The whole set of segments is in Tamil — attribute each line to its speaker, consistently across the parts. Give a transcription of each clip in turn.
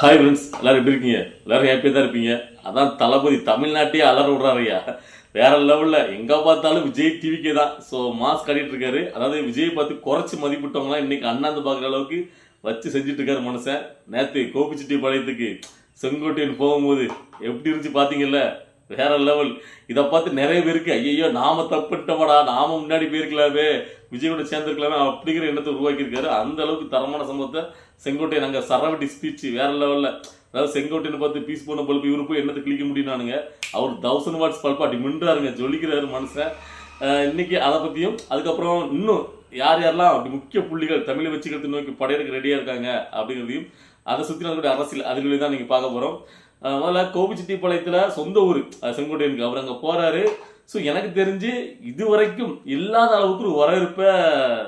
Speaker 1: ஹாய் ஃப்ரெண்ட்ஸ், எல்லாரும் எப்படி இருக்கீங்க? எல்லாரும் ஹாப்பியாக தான் இருப்பீங்க. அதான் தளபதி தமிழ்நாட்டையே அலற விடுறாருயா. வேற லெவலில் எங்கே பார்த்தாலும் விஜய் டிவிக்கே தான். ஸோ மாஸ்க் காட்டிட்டு இருக்காரு. அதாவது விஜய் பார்த்து குறைச்சி மதிப்பிட்டவங்களாம் இன்னைக்கு அண்ணாந்து பார்க்குற அளவுக்கு வச்சு செஞ்சுட்டு இருக்காரு மனுஷன். நேற்று கோபிச்செட்டிப்பாளையத்துக்கு செங்கோட்டையன் போகும்போது எப்படி இருந்துச்சு பார்த்தீங்கல்ல? வேற லெவல். இதை பார்த்து நிறைய பேருக்கு ஐயோ நாம தப்புட்டோம்டா, நாம முன்னாடி போயிருக்கலாமே, விஜயோட சேர்ந்துருக்கலாமே அப்படிங்கிற எண்ணத்தை உருவாக்கியிருக்காரு. அந்த அளவுக்கு தரமான சம்பவத்தை செங்கோட்டையன் அங்கே சரவட்டி ஸ்பீச் வேற லெவலில். அதாவது செங்கோட்டையனை பார்த்து பீஸ் போன பல்பு இவரு போய் என்னத்தை கிளிக்க முடியும்னானுங்க. அவர் 1000 வாட்ஸ் பல்பு அப்படி மின்றாருங்க, ஜொலிக்கிறாரு மனுஷன். இன்னைக்கு அதை பற்றியும் அதுக்கப்புறம் இன்னும் யார் யாரெல்லாம் அப்படி முக்கிய புள்ளிகள் தமிழை வச்சுக்கிறது நோக்கி படையெடுக்க ரெடியாக இருக்காங்க அப்படிங்கிறதையும் அதை சுற்றி நடக்கக்கூடிய அரசியல் அதுகளை தான் நீங்கள் பார்க்க போகிறோம். முதல்ல கோபிச்செட்டிப்பாளையத்தில் சொந்த ஊர் செங்கோட்டையனுக்கு அவர் அங்கே போகிறாரு. ஸோ எனக்கு தெரிஞ்சு இது வரைக்கும் இல்லாத அளவுக்கு ஒரு வரவேற்பை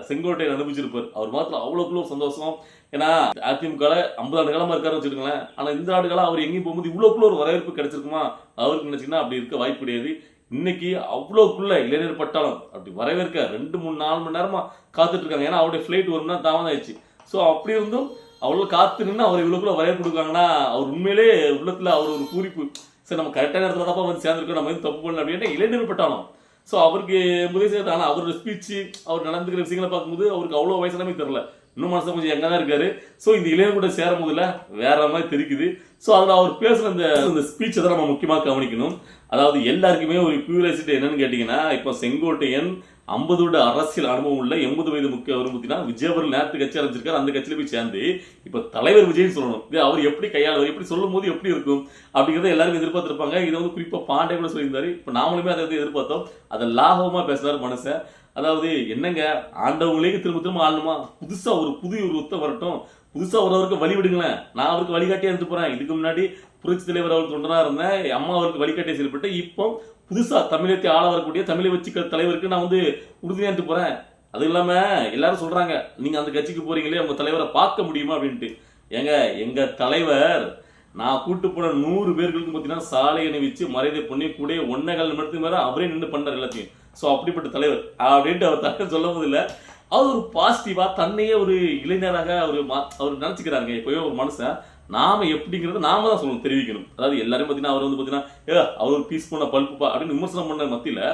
Speaker 1: செங்கோட்டையன் அனுபவிச்சிருப்பார். அவர் மாத்திரம் அவ்வளோக்குள்ள ஒரு சந்தோஷம். ஏன்னா அதிமுக 50 ஆண்டு காலமாக இருக்காருன்னு வச்சுருங்களேன். ஆனால் இந்த ஆண்டு காலம் அவர் எங்கேயும் போகும்போது இவ்வளோக்குள்ள ஒரு வரவேற்பு கிடைச்சிருக்குமா அவருக்கு நினைச்சிங்கன்னா அப்படி இருக்க வாய்ப்பு கிடையாது. இன்னைக்கு அவ்வளோக்குள்ள இளைஞர் பட்டாளம் அப்படி வரவேற்க 2-3-4 மணி நேரமா காத்துட்டு இருக்காங்க. ஏன்னா அவருடைய ஃபிளைட் 1 மணி நேரம் தாமதம் ஆயிடுச்சு. ஸோ அப்படி இருந்தும் அவ்வளோ காத்து நின்று அவர் இவ்வளோக்குள்ள வரவேற்பு கொடுக்காங்கன்னா அவர் உண்மையிலே உள்ளத்தில் அவர் ஒரு பூரிப்பு. சரி நம்ம கரெக்டான இடத்துல தான் வந்து சேர்ந்துருக்கோம், நம்ம எதுவும் தப்பு பண்ணல அப்படின்ட்டு இளைஞர் பட்டாளம். ஸோ அவருக்கு முதல் செய்யறது. ஆனால் அவரோட ஸ்பீச்சு அவர் நடந்துக்கிற விஷயங்களை பார்க்கும்போது அவருக்கு அவ்வளோ வயசுலாமே தெரியல, இன்னும் மனசு கொஞ்சம் எங்கே தான் இருக்காரு. ஸோ இந்த இளைஞர் கூட சேரும் போதில் வேற மாதிரி தெரிக்குது. ஸோ அதில் அவர் பேசுகிற இந்த ஸ்பீச்சை தான் நம்ம முக்கியமாக கவனிக்கணும். அதாவது எல்லாருக்குமே ஒரு கியூரியாசிட்டி என்னன்னு கேட்டிங்கன்னா, இப்போ செங்கோட்டையன் 50 வருட அரசியல் அனுபவம் உள்ள 80 வயது முக்கிய அவர் பார்த்தீங்கன்னா விஜய் அவர்கள் நேரத்து கட்சி ஆரம்பிச்சிருக்காரு. அந்த கட்சியில் போய் சேர்ந்து இப்போ தலைவர் விஜய்னு சொல்லணும். இது அவர் எப்படி கையாளுவார், எப்படி சொல்லும் போது எப்படி இருக்கும் அப்படிங்கிறத எல்லாரும் எதிர்பார்த்திருப்பாங்க. இதை வந்து குறிப்பாக பாண்டே கூட சொல்லியிருந்தாரு. இப்போ நாமளுமே அதை வந்து எதிர்பார்த்தோம். அதை லாபமாக பேசுறாரு மனுஷன். அதாவது என்னங்க ஆண்டவங்களே திரும்ப திரும்ப ஆளணுமா, புதுசா ஒரு புது உருவத்தை வரட்டும், புதுசா ஒருவருக்கு வழி விடுங்களேன், நான் அவருக்கு வழிகாட்டியா இருந்து போறேன். இதுக்கு முன்னாடி புரட்சி தலைவர் அவருக்கு தொண்டனா இருந்தேன், அம்மா அவருக்கு வழிகாட்டியா செயல்பட்டு இப்போ புதுசா தமிழத்தை ஆள வரக்கூடிய தமிழை வச்சுக்கிற தலைவருக்கு நான் வந்து உறுதியா இருந்து போறேன். அது இல்லாம எல்லாரும் சொல்றாங்க நீங்க அந்த கட்சிக்கு போறீங்களே உங்க தலைவரை பார்க்க முடியுமா அப்படின்ட்டு. ஏங்க எங்க தலைவர் நான் கூட்டு போன 100 பேர்களுக்கு பார்த்தீங்கன்னா சாலை அணிவிச்சு மரியாதை பண்ணி கூட 1.25 நிமிடத்துக்கு மேலே அவரே நின்று பண்றாரு எல்லாத்தையும். ஸோ அப்படிப்பட்ட தலைவர் அப்படின்ட்டு அவர் தலைவர் சொல்லும் போது இல்லை, அவர் ஒரு பாசிட்டிவா தன்னையே ஒரு இளைஞராக அவர் நினைச்சுக்கிறாங்க. எப்போயோ ஒரு மனுஷன் நாம எப்படிங்கிறத நாம தான் சொல்லணும், தெரிவிக்கணும். அதாவது எல்லாரும் பார்த்தீங்கன்னா அவர் வந்து பார்த்தீங்கன்னா அவர் ஒரு பீஸ் பண்ண பல்புப்பா அப்படின்னு விமர்சனம் பண்ண மத்தியில்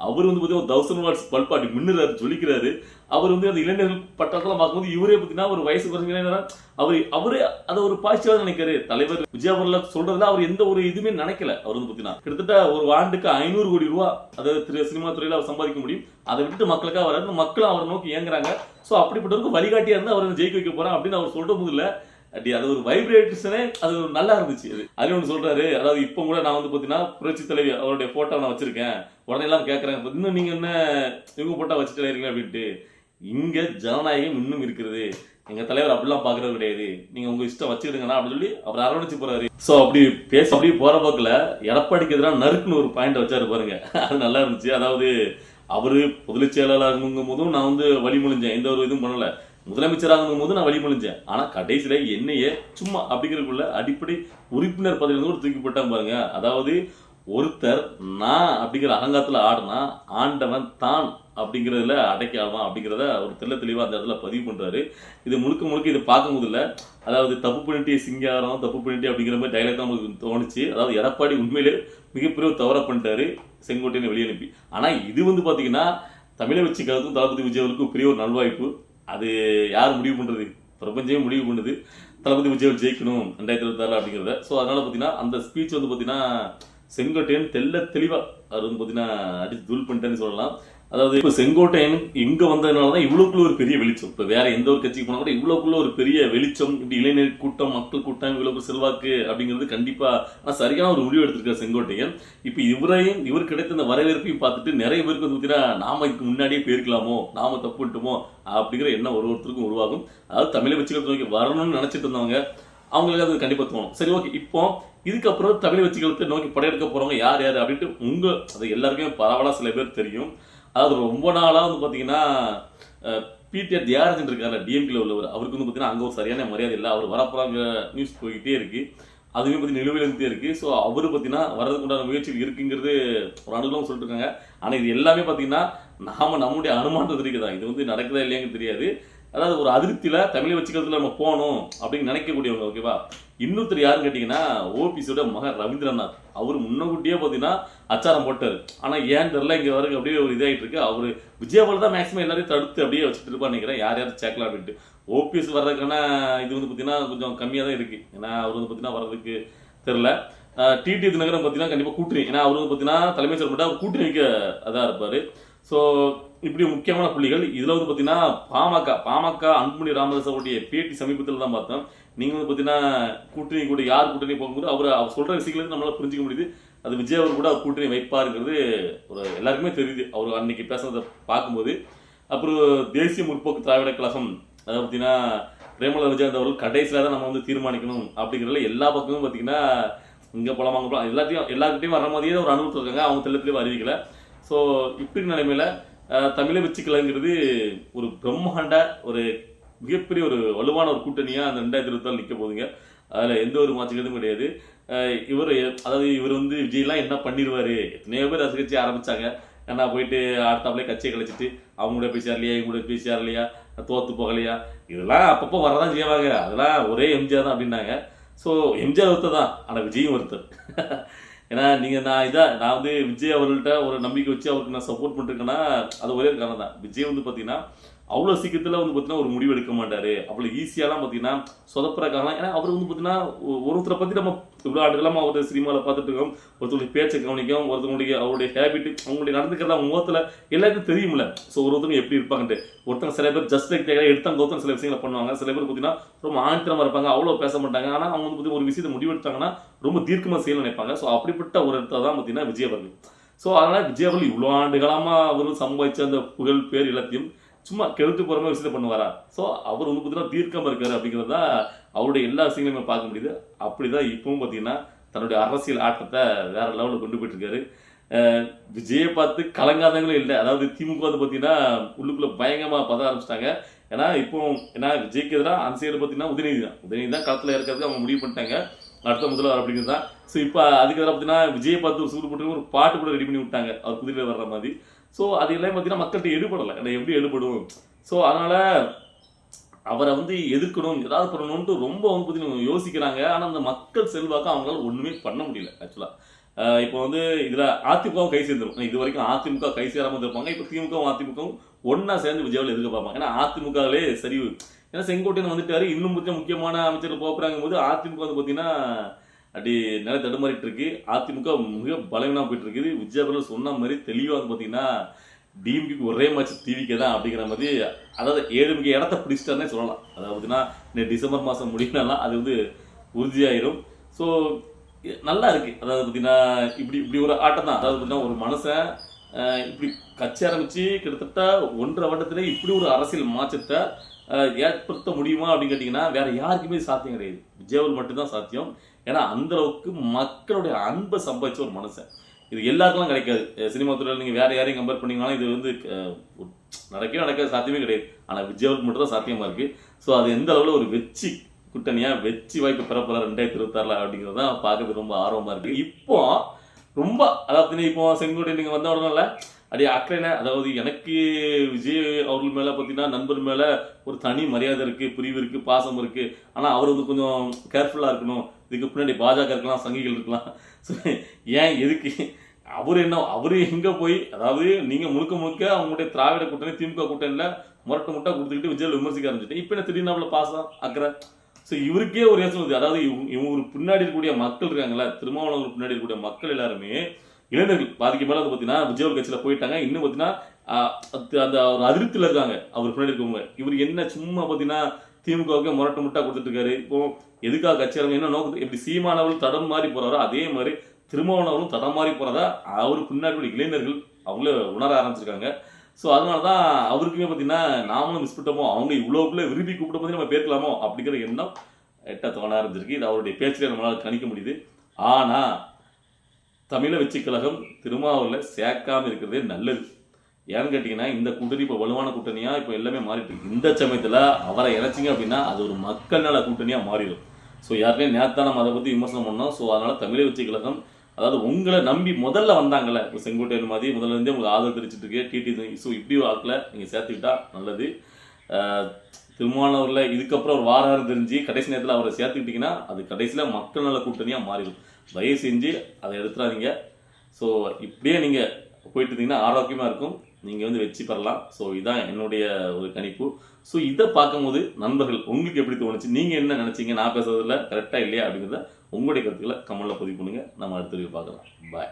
Speaker 1: அவர் வந்து பார்த்தீங்கன்னா 1000 வாட்ஸ் பல்பா அப்படி மின்னுறாரு, ஜொலிக்கிறாரு. அவர் வந்து அந்த இளைஞர்கள் பட்டத்தெல்லாம் பார்க்கும்போது இவரே பார்த்தீங்கன்னா ஒரு வயசு குறைஞ்ச இளைஞரா அவரே அதை ஒரு பாசிட்டிவா நினைக்கிறாரு. தலைவர் விஜய் அவர்கள் சொல்றதுல அவர் எந்த ஒரு இதுவுமே நினைக்கல. அவர் வந்து பார்த்தீங்கன்னா கிட்டத்தட்ட ஒரு ஆண்டுக்கு 500 கோடி ரூபா அதாவது சினிமா துறையில அவர் சம்பாதிக்க முடியும். அதை விட்டு மக்களுக்காக வராது, மக்களும் அவரை நோக்கி இயங்குறாங்க. ஸோ அப்படிப்பட்டவருக்கு வழிகாட்டியா இருந்தா அவர் ஜெயிக்க வைக்க போறான் அப்படின்னு அவர் சொல்ற போது இல்லை, அப்படி அது ஒரு வைப்ரேஷனே அது நல்லா இருந்துச்சு. அது ஒன்று சொல்றாரு. அதாவது இப்போ கூட நான் வந்து பார்த்தீங்கன்னா புரட்சி தலைவி அவருடைய போட்டோ நான் வச்சிருக்கேன். உடனே எல்லாம் கேட்கறாங்க இன்னும் நீங்க என்ன இவங்க போட்டோ வச்சுட்டு இருக்கீங்க அப்படின்ட்டு. இங்க ஜனநாயகம் இன்னும் இருக்கிறது, எங்க தலைவர் அப்படிலாம் பாக்குறது கிடையாது, நீங்க உங்க இஷ்டம் வச்சுக்கிடுங்கண்ணா அப்படின்னு சொல்லி அவர் அரவணைச்சு போறாரு. ஸோ அப்படி பேச அப்படியே போற போக்குல எடப்பாடிக்கு எதிராக நறுக்குன்னு ஒரு பாயிண்ட் வச்சாரு பாருங்க, அது நல்லா இருந்துச்சு. அதாவது அவரு பொதுச் செயலாளர் போதும் நான் வந்து வழிமொழிஞ்சேன், எந்த ஒரு இதுவும் பண்ணல. முதலமைச்சராகும் போது நான் வழிமொழிஞ்சேன். ஆனா கடைசியில என்னையே சும்மா அப்படிங்கிறதுக்குள்ள அடிப்படை உறுப்பினர் பதவியிலிருந்து ஒரு தூக்கி போட்டான் பாருங்க. அதாவது ஒருத்தர் நான் அப்படிங்கிற அகங்காரத்துல ஆடுனா ஆண்டவன் தான் அப்படிங்கிறதுல அடைக்க ஆடுவான் அப்படிங்கிறத ஒரு தெளிவா அந்த இடத்துல பதிவு பண்றாரு. இது முழுக்க இதை பார்க்கும்போது இல்லை, அதாவது தப்பு பண்ணிட்டே சிங்காரம் தப்பு பண்ணிட்டே அப்படிங்கிற மாதிரி டைலாக் தான் நமக்கு தோணுச்சு. அதாவது எடப்பாடி உண்மையிலே மிகப்பெரிய தவற பண்ணிட்டாரு செங்கோட்டையனை வெளியே அனுப்பி. ஆனா இது வந்து பாத்தீங்கன்னா தமிழை வச்சுக்கிறதுக்கும் தளபதி விஜய் அவர்களுக்கும் பெரிய ஒரு நல்வாய்ப்பு. அது யார் முடிவு பண்ணுறது, பிரபஞ்சமே முடிவு பண்ணுது தளபதி விஜய் ஜெயிக்கணும் 2026 அப்படிங்கிறத. ஸோ அதனால பார்த்தீங்கன்னா அந்த ஸ்பீச் வந்து பார்த்தீங்கன்னா செங்கோட்டையன் தெளிவாக அவர் வந்து பார்த்தீங்கன்னா அடிச்சு தூள் பண்ணிட்டேன்னு சொல்லலாம். அதாவது இப்போ செங்கோட்டையன் இங்கே வந்ததுனால தான் இவ்வளோக்குள்ள ஒரு பெரிய வெளிச்சம். இப்போ வேற எந்த ஒரு கட்சிக்கு போனால் கூட இவ்வளோக்குள்ள ஒரு பெரிய வெளிச்சம், இப்படி இளைஞர் கூட்டம் மக்கள் கூட்டம் இவ்வளவு செல்வாக்கு அப்படிங்கிறது கண்டிப்பாக ஆனால் சரியான ஒரு முடிவு எடுத்திருக்காரு செங்கோட்டையன். இப்போ இவர் கிடைத்த இந்த வரவேற்பையும் பார்த்துட்டு நிறைய பேருக்கு வந்து பார்த்தீங்கன்னா நாம இதுக்கு முன்னாடியே போயிருக்கலாமோ, நாம தப்பு பண்ணிட்டோமோ அப்படிங்கிற எண்ணம் ஒருத்தருக்கும் உருவாகும். அதாவது தமிழை வச்சுக்கிறது நோக்கி வரணும்னு நினைச்சிட்டு இருந்தவங்க அவங்களுக்கு அது கண்டிப்பாக தோணும். சரி ஓகே, இப்போ இதுக்கப்புறம் தமிழ் வச்சுக்கிறது நோக்கி படையெடுக்க போறவங்க யார் யார் அப்படின்ட்டு அது எல்லாருக்குமே பரவலாக சில பேர் தெரியும். அதாவது ரொம்ப நாளாக வந்து பார்த்தீங்கன்னா பிடிஆர் தியாகராஜன் இருக்காரு டிஎம்கேல உள்ளவர், அவருக்கு வந்து பார்த்தீங்கன்னா அங்கே ஒரு சரியான மரியாதை இல்லை. அவர் வரப்போறாங்க நியூஸ் போய்கிட்டே இருக்கு, அதுவே பற்றி நிலுவையில் இருந்தே இருக்கு. ஸோ அவரு பார்த்தீங்கன்னா வர்றதுக்கு உண்டான முயற்சிகள் இருக்குங்கிறது ஒரு அனுகூலம் சொல்லிட்டு இருக்காங்க. ஆனால் இது எல்லாமே பார்த்தீங்கன்னா நம்முடைய அனுமானத்தை தெரிவிக்கதான், இது வந்து நடக்குதா இல்லையான்னு தெரியாது. அதாவது ஒரு அதிருப்தியில் தமிழை வச்சுக்கிறதுல நம்ம போகணும் அப்படின்னு நினைக்கக்கூடியவங்க. ஓகேவா? இன்னொருத்தர் யாருன்னு கேட்டிங்கன்னா ஓபிஎஸோட மகன் ரவீந்திரநாத். அவர் முன்னக்கூட்டியே பார்த்தீங்கன்னா அச்சாரம் போட்டார். ஆனால் ஏன் தெரியல இங்கே வரைக்கும் அப்படியே ஒரு இதாகிட்டு இருக்கு. அவர் விஜயபால் தான் மேக்ஸிமம் எல்லாரையும் தடுத்து அப்படியே வச்சுட்டு இருப்பான்னு நினைக்கிறேன், யார் யாரும் சேர்க்கலாம் அப்படின்ட்டு. ஓபிஎஸ் வர்றதுக்கான இது வந்து பார்த்தீங்கன்னா கொஞ்சம் கம்மியாக தான் இருக்குது. ஏன்னா அவர் வந்து பார்த்தீங்கன்னா வர்றதுக்கு தெரில. டிடி தினகரன் பார்த்தீங்கன்னா கண்டிப்பாக கூட்டணி, ஏன்னா அவர் வந்து பார்த்தீங்கன்னா தலைமைச் செயல்பட்டு அவர் கூட்டணி வைக்க அதாக இருப்பார். ஸோ இப்படி முக்கியமான புள்ளிகள் இதில் வந்து பார்த்தீங்கன்னா பாமக அன்புமணி ராமதாஸோடைய பேட்டி சமீபத்தில் தான் பார்த்தோம். நீங்கள் வந்து பார்த்தீங்கன்னா கூட்டணி கூட யார் கூட்டணி போகும்போது அவர் சொல்கிற விஷயங்களுக்கு நம்மளால் புரிஞ்சிக்க முடியுது. அது விஜய் அவர் கூட அவர் கூட்டணி வைப்பாருங்கிறது ஒரு எல்லாருக்குமே தெரியுது அவர் அன்னைக்கு பேசுறதை பார்க்கும்போது. அப்புறம் தேசிய முற்போக்கு திராவிட கழகம், அதாவது பார்த்தீங்கன்னா பிரேமலதா விஜயகாந்த் அவர்கள் கடைசியில் தான் நம்ம வந்து தீர்மானிக்கணும் அப்படிங்கிறதுல எல்லா பக்கமும் பார்த்தீங்கன்னா இங்கே போகலாம் அங்கே போகலாம் எல்லாருக்கிட்டையும் வர மாதிரியே ஒரு அனுபவத்தில் இருக்காங்க. அவங்க தெளிவுலையும் அறிவிக்கலை. ஸோ இப்படி நிலைமையில் தமிழை வச்சுக்கலங்கிறது ஒரு பிரம்மாண்ட ஒரு மிகப்பெரிய ஒரு வலுவான ஒரு கூட்டணியாக அந்த 2024 நிற்க போகுதுங்க. அதில் எந்த ஒரு மாற்றுக்கிறதும் கிடையாது. இவர் வந்து விஜய்லாம் என்ன பண்ணிடுவார், எத்தனையோ பேர் ரசிக கட்சி ஆரம்பித்தாங்க. ஏன்னா போயிட்டு அடுத்தாப்புலேயே கட்சியை கழிச்சிட்டு அவங்க கூட போய் சேரலையா, இவங்க கூட போய் சேரலையா, தோற்று போகலையா, இதெல்லாம் அப்பப்போ வரதான் செய்வாங்க. அதெல்லாம் ஒரே எம்ஜிஆர் தான் அப்படின்னாங்க. ஸோ எம்ஜிஆர் ஒருத்தர் தான், ஆனால் விஜயும் ஒருத்தர். ஏன்னா நான் வந்து விஜய் அவர்கள்ட்ட ஒரு நம்பிக்கை வச்சு அவருக்கு நான் சப்போர்ட் பண்ணிருக்கேன்னா அது ஒரே காரணம் தான். விஜய் வந்து பார்த்தீங்கன்னா அவ்வளோ சீக்கிரத்தில் வந்து பார்த்தீங்கன்னா ஒரு முடிவு எடுக்க மாட்டார். அவ்வளோ ஈஸியாலாம் பார்த்தீங்கன்னா சொதப்புற காரணம். ஏன்னா அவர் வந்து பார்த்தீங்கன்னா ஒருத்தரை பற்றி நம்ம இவ்வளோ ஆண்டுகளாக அவர் சினிமாவில் பார்த்துட்டு இருக்கோம். ஒருத்தருடைய பேச்சை கவனிக்கும், ஒருத்தவங்களுடைய அவருடைய ஹேபிட், அவங்களுடைய நடந்துக்கிறத அவங்க முகத்தில் எல்லாருக்கும் தெரியும்ல. ஸோ ஒருத்தவங்க எப்படி இருப்பாங்கன்ட்டு. ஒருத்தங்க சில பேர் ஜஸ்ட் லைக் எடுத்தாங்க ஒருத்தங்க சில விஷயங்களை பண்ணுவாங்க. சில பேர் பார்த்தீங்கன்னா ரொம்ப ஆணித்தரமாக இருப்பாங்க, அவ்வளோ பேச மாட்டாங்க. ஆனால் அவங்க வந்து பார்த்தீங்கன்னா ஒரு விஷயத்தை முடிவெடுத்தாங்கன்னா ரொம்ப தீர்க்கமாக செய்ய நினைப்பாங்க. ஸோ அப்படிப்பட்ட ஒரு இடத்துல தான் பார்த்தீங்கன்னா விஜய் அவர்கள். ஸோ அதனால் விஜய் அவர்கள் இவ்வளோ ஆண்டுகாலமாக அவரும் சம்பாதிச்ச அந்த புகழ் பேர் எல்லாத்தையும் சும்மா கெடுத்து போகிற மாதிரி விஷயத்தை பண்ணுவாரா? ஸோ அவர் வந்து பார்த்தீங்கன்னா தீர்க்கமாக இருக்காரு அப்படிங்கிறது தான் அவருடைய எல்லா விஷயங்களையுமே பார்க்க முடியுது. அப்படி தான் இப்பவும் பார்த்தீங்கன்னா தன்னுடைய அரசியல் ஆட்டத்தை வேற லெவலில் கொண்டு போயிட்டு இருக்காரு. விஜயை பார்த்து கலங்காதங்களும் இல்லை. அதாவது திமுக வந்து பார்த்தீங்கன்னா உள்ளுக்குள்ளே பயங்கரமாக பத ஆரம்பிச்சிட்டாங்க. ஏன்னா விஜய்க்கு எதிராக அந்த சைடு பார்த்தீங்கன்னா உதயநிதி தான் களத்தில் இருக்கிறதுக்கு அவங்க முடிவு பண்ணிட்டாங்க, அடுத்த முதல்வர் அப்படிங்கிறது தான். ஸோ இப்போ அதுக்கு எதிராக பார்த்தீங்கன்னா விஜயை பார்த்து ஒரு சூடு போட்டு ஒரு பாட்டு கூட ரெடி பண்ணி விட்டாங்க அவர் குதிரையில் வர்ற மாதிரி. ஸோ அது எல்லாம் பார்த்தீங்கன்னா மக்கள்கிட்ட எடுபடலை. ஏன்னா எப்படி எடுபடும்? ஸோ அதனால் அவரை வந்து எதிர்க்கணும், ஏதாவது பண்ணணும்ட்டு ரொம்ப வந்து பார்த்தீங்கன்னா யோசிக்கிறாங்க. ஆனால் அந்த மக்கள் செல்வாக்க அவங்களால ஒன்றுமே பண்ண முடியல. ஆக்சுவலாக இப்போ வந்து இதில் அதிமுகவும் கை சேர்ந்துடும். இது வரைக்கும் அதிமுக கை சேராமல் இருப்பாங்க. இப்போ திமுகவும் அதிமுகவும் ஒன்றா சேர்ந்து விஜயாவில் எதிர்க்க பார்ப்பாங்க. ஏன்னா அதிமுகவிலே சரிவு. ஏன்னா செங்கோட்டையன் வந்துட்டாரு, இன்னும் முக்கியமான அமைச்சர்கள் போகிறாங்க போது அதிமுக வந்து பார்த்தீங்கன்னா அப்படி நிலை தடுமாறிட்டு இருக்கு. அதிமுக மிக பலவீனமாக போயிட்டு இருக்குது. விஜய் அவர்கள் சொன்ன மாதிரி தெளிவாக வந்து பார்த்தீங்கன்னா டிஎம்கேக்கு ஒரே மேட்ச் டிவிக்கே தான் அப்படிங்கிற மாதிரி, அதாவது 7 இடத்த பிடிச்சிட்டாருன்னே சொல்லலாம். அதாவது பார்த்தீங்கன்னா டிசம்பர் மாதம் முடியினாலாம் அது வந்து உறுதியாயிரும். ஸோ நல்லா இருக்கு. அதாவது பார்த்தீங்கன்னா இப்படி ஒரு ஆட்டம் தான். அதாவது பார்த்தீங்கன்னா ஒரு மனுஷன் இப்படி கட்சி ஆரம்பித்து கிட்டத்தட்ட 1.5 வருடத்திலே இப்படி ஒரு அரசியல் மாற்றத்தை ஏற்படுத்த முடியுமா அப்படின்னு கேட்டிங்கன்னா வேற யாருக்குமே சாத்தியம் கிடையாது. விஜய் மட்டும்தான் சாத்தியம். ஏன்னா அந்த அளவுக்கு மக்களுடைய அன்பை சம்பாதிச்ச ஒரு மனுஷன். இது எல்லாருக்கெல்லாம் கிடைக்காது. சினிமா துறையில் நீங்கள் வேற யாரையும் கம்பேர் பண்ணீங்கன்னா இது வந்து நடக்காது, சாத்தியமே கிடையாது. ஆனால் விஜய்க்கு மட்டும் தான் சாத்தியமா இருக்கு. ஸோ அது எந்த அளவில் ஒரு வெற்றி வாய்ப்பு பெறப்போல 2026 அப்படிங்கிறது தான் பார்க்கறது ரொம்ப ஆர்வமா இருக்கு. இப்போ ரொம்ப அதாவது இப்போ செங்கோட்டை நீங்கள் வந்த உடனே அப்படியே அக்கறையில, அதாவது எனக்கு விஜய் அவர்கள் மேலே பார்த்தீங்கன்னா நண்பர் மேலே ஒரு தனி மரியாதை இருக்குது, பிரிவு இருக்குது, பாசம் இருக்குது. ஆனால் அவர் வந்து கொஞ்சம் கேர்ஃபுல்லாக இருக்கணும். இதுக்கு பின்னாடி பாஜக இருக்கலாம், சங்கிகள் இருக்கலாம். ஸோ ஏன் எதுக்கு அவர் எங்கே போய், அதாவது நீங்கள் முழுக்க அவங்களுடைய திராவிட கூட்டணி திமுக கூட்டணியில் முட்டை கொடுத்துக்கிட்டு விஜய் விமர்சிக்க ஆரம்பிச்சுட்டு இப்போ என்ன திடீர்னு பாசம் அக்கறை. ஸோ இவருக்கே ஒரு யோசனை வருது. அதாவது இவங்க பின்னாடி இருக்கக்கூடிய மக்கள் இருக்காங்களா, திருமாவளவன் பின்னாடி இருக்கக்கூடிய மக்கள் எல்லாருமே இளைஞர்கள் பாதிக்கு மேலே வந்து பார்த்தீங்கன்னா விஜய் கட்சியில் போயிட்டாங்க. இன்னும் பார்த்தீங்கன்னா அந்த ஒரு அதிருப்தியில் இருக்காங்க அவர் பின்னாடி இருக்கவங்க. இவர் என்ன சும்மா பார்த்தீங்கன்னா திமுகவுக்கு முட்டை கொடுத்துட்டு இருக்காரு. இப்போ எதுக்காக கட்சியாளங்க என்ன நோக்கத்து, எப்படி சீமானவர்கள் தடம் மாறி போறாரோ அதே மாதிரி திருமாவளவனும் தடம் மாறி போறதா அவர் பின்னாடி இளைஞர்கள் அவங்களே உணர ஆரம்பிச்சிருக்காங்க. ஸோ அதனால தான் அவருக்குமே பார்த்தீங்கன்னா நாமளும் மிஸ் பண்ணிட்டோமோ, அவங்க இவ்வளோக்குள்ளே விரும்பி கூப்பிட்ட போது நம்ம பேர்க்கலாமோ அப்படிங்கிற எண்ணம் தோண ஆரம்பிச்சிருக்கு. இது அவருடைய பேச்சிலே நம்மளால் கணிக்க முடியுது. ஆனால் தமிழை வச்சு கழகம் திருமாவூரில் சேர்க்காம இருக்கிறதே நல்லது. ஏன்னு கேட்டிங்கன்னா இந்த கூட்டணி இப்போ வலுவான கூட்டணியாக இப்போ எல்லாமே மாறிட்டு இருக்கு. இந்த சமயத்தில் அவரை இணைச்சிங்க அப்படின்னா அது ஒரு மக்கள் நல கூட்டணியாக மாறிடும். ஸோ யாருமே நேரத்தான் நம்ம அதை பற்றி விமர்சனம் பண்ணோம். ஸோ அதனால் தமிழை வச்சு கழகம், அதாவது உங்களை நம்பி முதல்ல வந்தாங்கல்ல, இப்போ செங்கோட்டையன் மாதிரி முதல்ல இருந்தே உங்களுக்கு ஆதரவு தெரிவிச்சுட்டு இருக்கு டிடி. ஸோ இப்படி ஆட்களை நீங்கள் சேர்த்துக்கிட்டா நல்லது. திருமாவளவரில் இதுக்கப்புறம் ஒரு வாரம் தெரிஞ்சு கடைசி நேரத்தில் அவரை சேர்த்துக்கிட்டிங்கன்னா அது கடைசியில் மக்கள் நல கூட்டணியாக மாறிடும். தயவு செஞ்சு அதை எடுத்துடாதீங்க. ஸோ இப்படியே நீங்கள் போயிட்டு இருந்தீங்கன்னா ஆரோக்கியமாக இருக்கும், நீங்கள் வந்து வெற்றி பெறலாம். ஸோ இதான் என்னுடைய ஒரு கணிப்பு. ஸோ இதை பார்க்கும்போது நண்பர்கள் உங்களுக்கு எப்படி தோணுச்சு, நீங்கள் என்ன நினச்சிங்க, நான் பேசுறதுல கரெக்டாக இல்லையா அப்படிங்கிறத உங்களுடைய கருத்துக்களை கமெண்ட்டில் பதிவு பண்ணுங்கள். நம்ம அடுத்த வீடியோ பார்க்கலாம். பாய்.